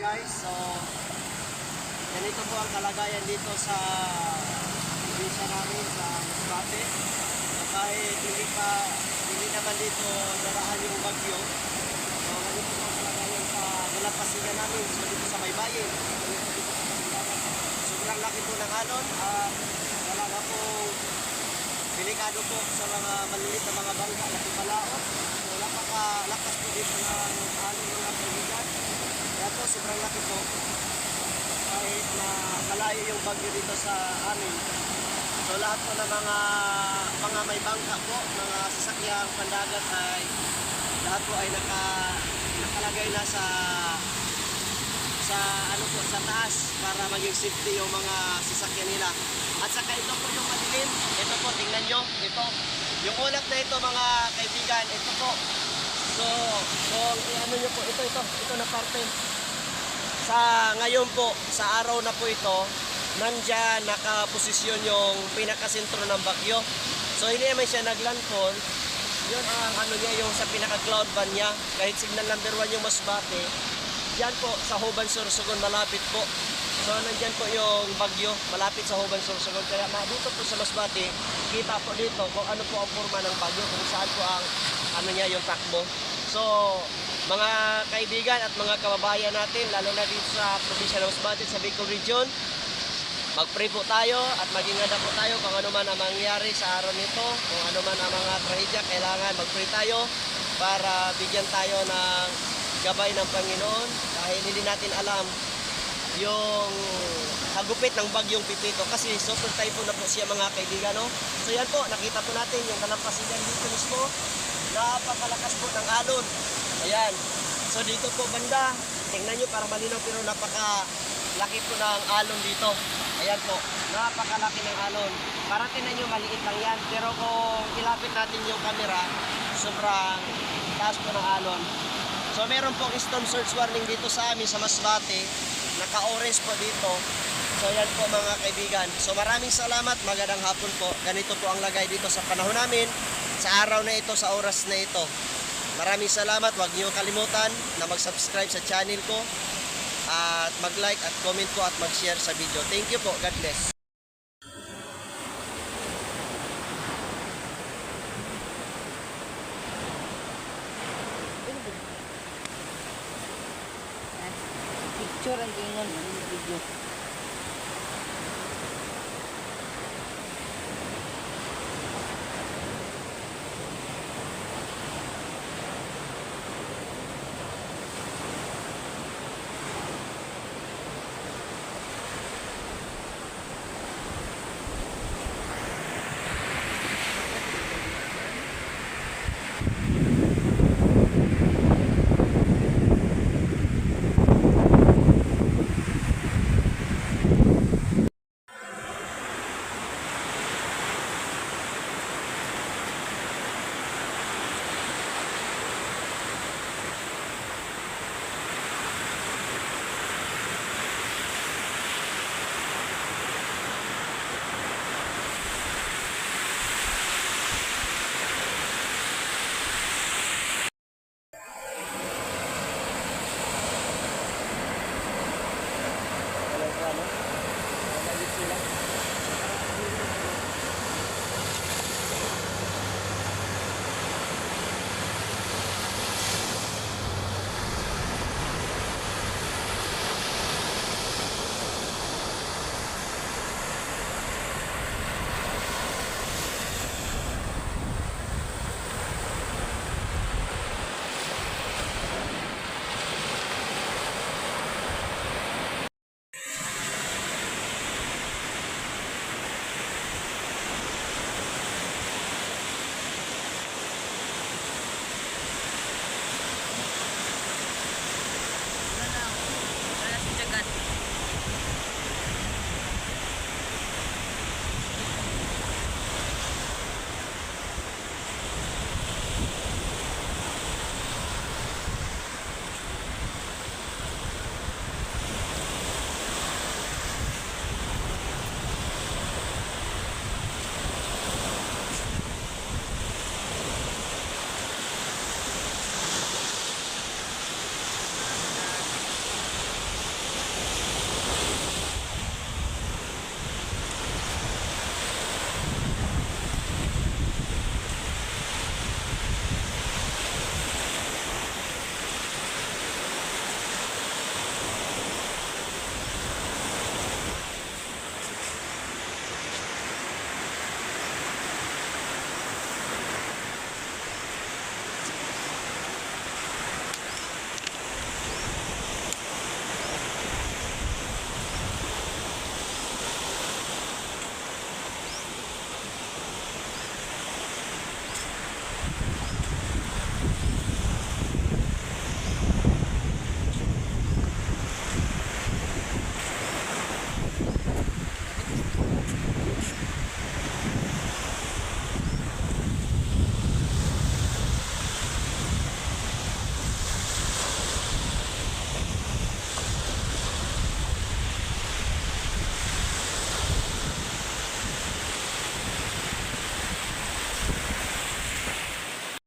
guys, so ganito po ang kalagayan dito sa probinsya namin sa Masbate. So kahit hindi naman dito darahan yung bagyo, so ganito po ang kalagayan sa dalampasigan namin, so dito sa Baybayin, sobrang laki po ng alon at talaga po delikado po sa mga maliliit na mga bangka na palaot. So napakalakas po dito ng alon mga kaibigan. Kaya po sobrang laki po. Kahit na malayo yung bagyo dito sa amin. So lahat po ng mga may bangka po, mga sasakyang pandagat ay lahat po ay nakalagay na sa sa taas para maging safety yung mga sasakyan nila. At saka ito po yung madilim. Ito po, tingnan nyo. Ito. Yung ulap na ito mga kaibigan, ito po. So, kung ano nyo po, ito na parte. Sa ngayon po, sa araw na po ito, nandyan nakaposisyon yung pinakasentro ng bagyo. So, hindi naman siya naglandfall. Yun ang ano niya, yung sa pinaka-cloud ban niya. Kahit signal number 1 yung Masbate, yan po, sa Huban Sorsogon, malapit po. So, nandyan po yung bagyo, malapit sa Huban Sorsogon. Kaya dito po sa Masbate, kita po dito kung ano po ang forma ng bagyo, kung saan po ang ano niya, yung takbo. So, mga kaibigan at mga kababayan natin, lalo na dito sa probinsya ng Masbate, sa Bicol Region, mag-pray po tayo at mag-ingada po tayo kung ano man ang mangyari sa araw nito, kung ano man ang mga trahedya, kailangan mag-pray tayo para bigyan tayo ng gabay ng Panginoon dahil hindi natin alam yung hagupit ng bagyong Pipito kasi super typhoon na po siya mga kaibigan, no? So yan po, nakita po natin yung dalampasigan dito mismo, napakalakas po ng alon. Ayan, so dito po banda, tingnan nyo para malinaw pero napakalaki po ng alon dito. Ayan po, napakalaki ng alon. Para tingnan nyo maliit lang yan, pero kung ilapit natin yung camera, sobrang taas po ng alon. So meron pong storm surge warning dito sa amin sa Masbate, naka-orange po dito. So yan po mga kaibigan. So maraming salamat, magandang hapon po. Ganito po ang lagay dito sa panahon namin, sa araw na ito, sa oras na ito. Maraming salamat, huwag niyo kalimutan na mag-subscribe sa channel ko at mag-like at comment po at mag-share sa video. Thank you po, God bless. Picture ang ingon video.